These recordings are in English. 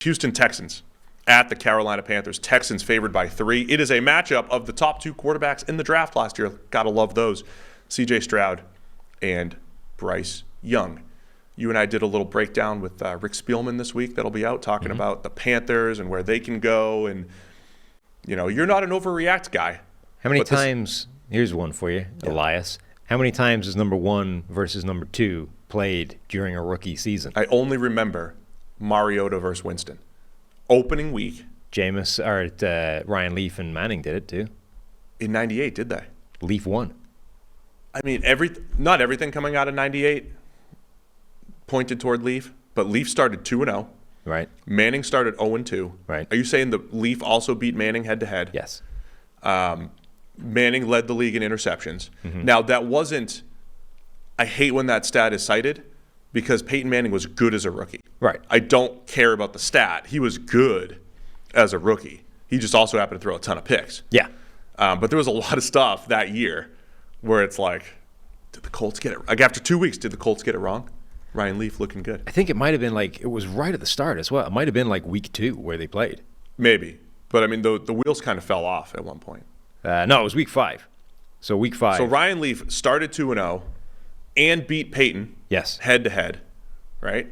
Houston Texans at the Carolina Panthers. Texans favored by 3. It is a matchup of the top 2 quarterbacks in the draft last year. Got to love those. CJ Stroud and Bryce Young. You and I did a little breakdown with Rick Spielman this week that'll be out talking about the Panthers and where they can go. And, you're not an overreact guy. How many times, here's one for you, Elias. How many times is number 1 versus number 2 played during a rookie season? I only remember Mariota versus Winston. Opening week. Ryan Leaf and Manning did it too. In 98, did they? Leaf won. I mean, not everything coming out of 98 pointed toward Leaf, but Leaf started 2-0. Right. Manning started 0-2. Right. Are you saying the Leaf also beat Manning head-to-head? Yes. Manning led the league in interceptions. Now, that wasn't – I hate when that stat is cited because Peyton Manning was good as a rookie. Right. I don't care about the stat. He was good as a rookie. He just also happened to throw a ton of picks. Yeah. But there was a lot of stuff that year where it's like, did the Colts get it? Like after 2 weeks, did the Colts get it wrong? Ryan Leaf looking good. I think it might have been it was right at the start as well. It might have been week 2 where they played. Maybe. But, I mean, the wheels kind of fell off at one point. No, it was week 5. So week 5. So Ryan Leaf started 2-0 and beat Peyton. Yes. Head-to-head, right?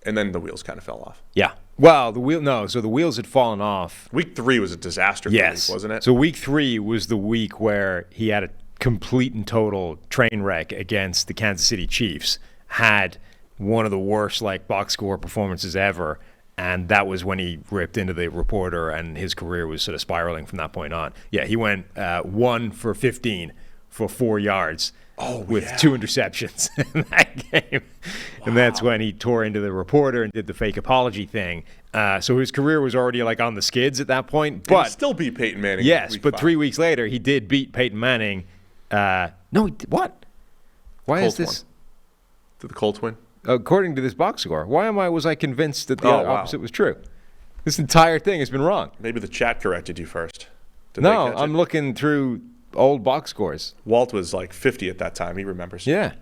And then the wheels kind of fell off. Yeah. Well, the wheels had fallen off. Week 3 was a disaster for Leaf, wasn't it? So week 3 was the week where he had a complete and total train wreck against the Kansas City Chiefs, had one of the worst box score performances ever, and that was when he ripped into the reporter and his career was sort of spiraling from that point on. Yeah, he went 1 for 15 for 4 yards with 2 interceptions in that game. Wow. And that's when he tore into the reporter and did the fake apology thing. So his career was already on the skids at that point. But he still beat Peyton Manning. Yes, but 5. 3 weeks later he did beat Peyton Manning. What? Why Colts is this? won. Did the Colts win? According to this box score, was I convinced that the opposite was true? This entire thing has been wrong. Maybe the chat corrected you first. No, I'm looking through old box scores. Walt was 50 at that time. He remembers. Yeah.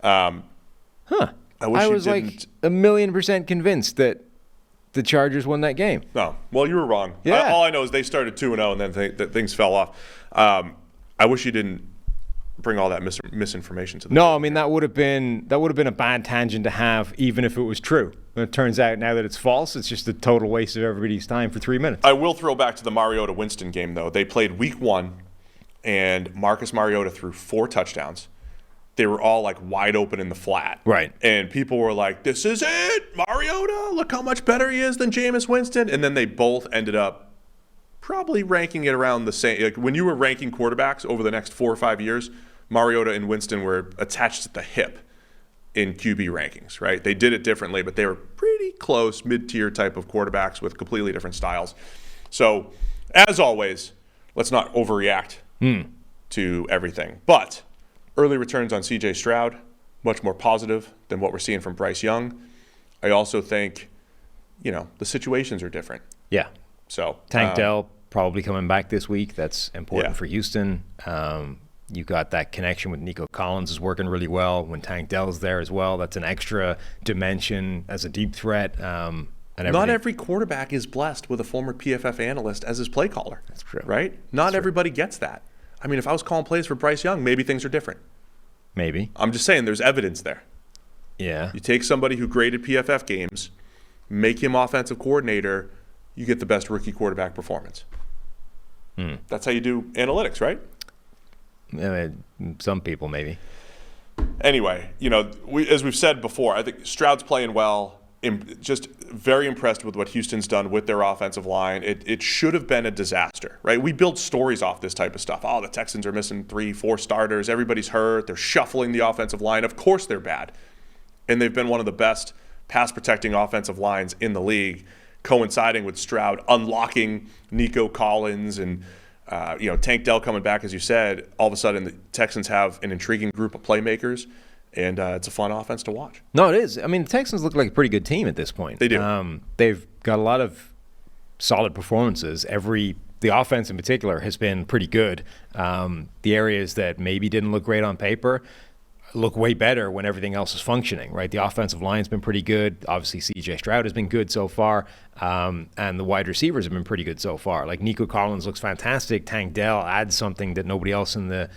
I was 1,000,000% convinced that the Chargers won that game. No. Well, you were wrong. Yeah. All I know is they started 2-0 and then things fell off. I wish you didn't bring all that misinformation to the No, I mean that would have been a bad tangent to have, even if it was true. And it turns out now that it's false, it's just a total waste of everybody's time for 3 minutes. I will throw back to the Mariota-Winston game, though. They played week 1, and Marcus Mariota threw 4 touchdowns. They were all wide open in the flat. Right. And people were like, this is it, Mariota. Look how much better he is than Jameis Winston. And then they both ended up probably ranking it around the same. When you were ranking quarterbacks over the next 4 or 5 years, Mariota and Winston were attached at the hip in QB rankings, right? They did it differently, but they were pretty close, mid-tier type of quarterbacks with completely different styles. So, as always, let's not overreact to everything. But early returns on CJ Stroud, much more positive than what we're seeing from Bryce Young. I also think, the situations are different. Yeah. So Tank Dell probably coming back this week. That's important for Houston. You got that connection with Nico Collins is working really well. When Tank Dell's there as well, that's an extra dimension as a deep threat. And not every quarterback is blessed with a former PFF analyst as his play caller. That's true. Right? Not everybody gets that. I mean, if I was calling plays for Bryce Young, maybe things are different. Maybe. I'm just saying there's evidence there. Yeah. You take somebody who graded PFF games, make him offensive coordinator, you get the best rookie quarterback performance. That's how you do analytics, right? Some people maybe. Anyway, as we've said before, I think Stroud's playing well. Just very impressed with what Houston's done with their offensive line. It should have been a disaster, right? We build stories off this type of stuff. Oh, the Texans are missing 3-4 starters. Everybody's hurt. They're shuffling the offensive line. Of course they're bad. And they've been one of the best pass-protecting offensive lines in the league, coinciding with Stroud unlocking Nico Collins and Tank Dell coming back, as you said. All of a sudden, the Texans have an intriguing group of playmakers, and it's a fun offense to watch. No, it is. I mean, the Texans look like a pretty good team at this point. They do. They've got a lot of solid performances. The offense in particular has been pretty good. The areas that maybe didn't look great on paper look way better when everything else is functioning, right? The offensive line's been pretty good. Obviously, C.J. Stroud has been good so far, and the wide receivers have been pretty good so far. Like Nico Collins looks fantastic. Tank Dell adds something that nobody else in the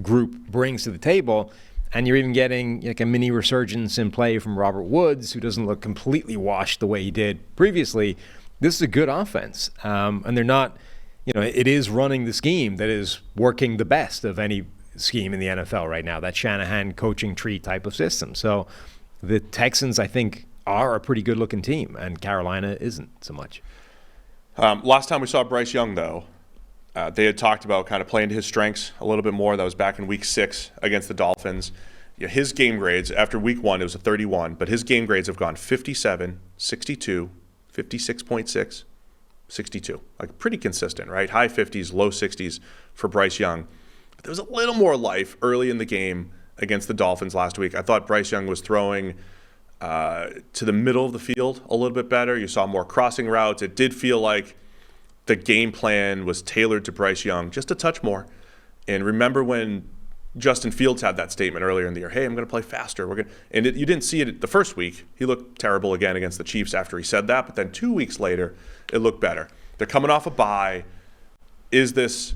group brings to the table, and you're even getting like a mini resurgence in play from Robert Woods, who doesn't look completely washed the way he did previously. This is a good offense, and they're not, it is running the scheme that is working the best of any scheme in the NFL right now, that Shanahan coaching tree type of system. So the Texans, I think, are a pretty good looking team, and Carolina isn't so much. Last time we saw Bryce Young, though, they had talked about kind of playing to his strengths a little bit more. That was back in week 6 against the Dolphins. His game grades, after week 1, it was a 31, but his game grades have gone 57, 62, 56.6, 62. Like pretty consistent, right? High 50s, low 60s for Bryce Young. But there was a little more life early in the game against the Dolphins last week. I thought Bryce Young was throwing to the middle of the field a little bit better. You saw more crossing routes. It did feel like the game plan was tailored to Bryce Young just a touch more. And remember when Justin Fields had that statement earlier in the year, hey, I'm going to play faster. You didn't see it the first week. He looked terrible again against the Chiefs after he said that. But then 2 weeks later, it looked better. They're coming off a bye. Is this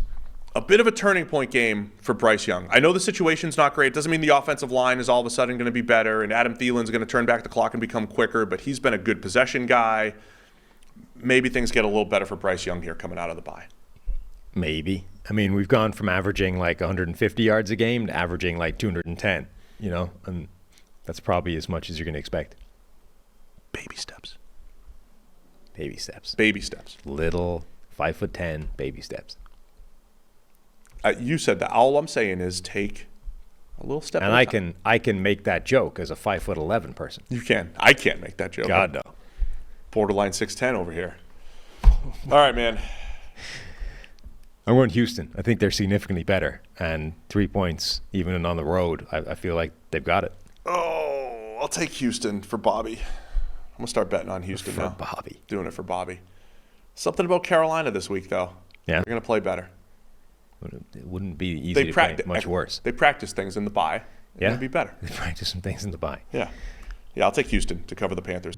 a bit of a turning point game for Bryce Young? I know the situation's not great. It doesn't mean the offensive line is all of a sudden going to be better and Adam Thielen's going to turn back the clock and become quicker, but he's been a good possession guy. Maybe things get a little better for Bryce Young here coming out of the bye. Maybe. I mean, we've gone from averaging like 150 yards a game to averaging like 210, and that's probably as much as you're going to expect. Baby steps. Baby steps. Baby steps. Little 5'10" baby steps. You said that. All I'm saying is take a little step. And I can make that joke as a 5'11" person. You can. I can't make that joke. God, no. Borderline 6'10" over here. All right, man. I'm going Houston. I think they're significantly better. And 3 points, even on the road, I feel like they've got it. Oh, I'll take Houston for Bobby. I'm going to start betting on Houston now. For Bobby. Doing it for Bobby. Something about Carolina this week, though. Yeah. They're going to play better. It wouldn't be easy to play much worse. They practice things in the bye. They're going to be better. They practice some things in the bye. Yeah. Yeah, I'll take Houston to cover the Panthers.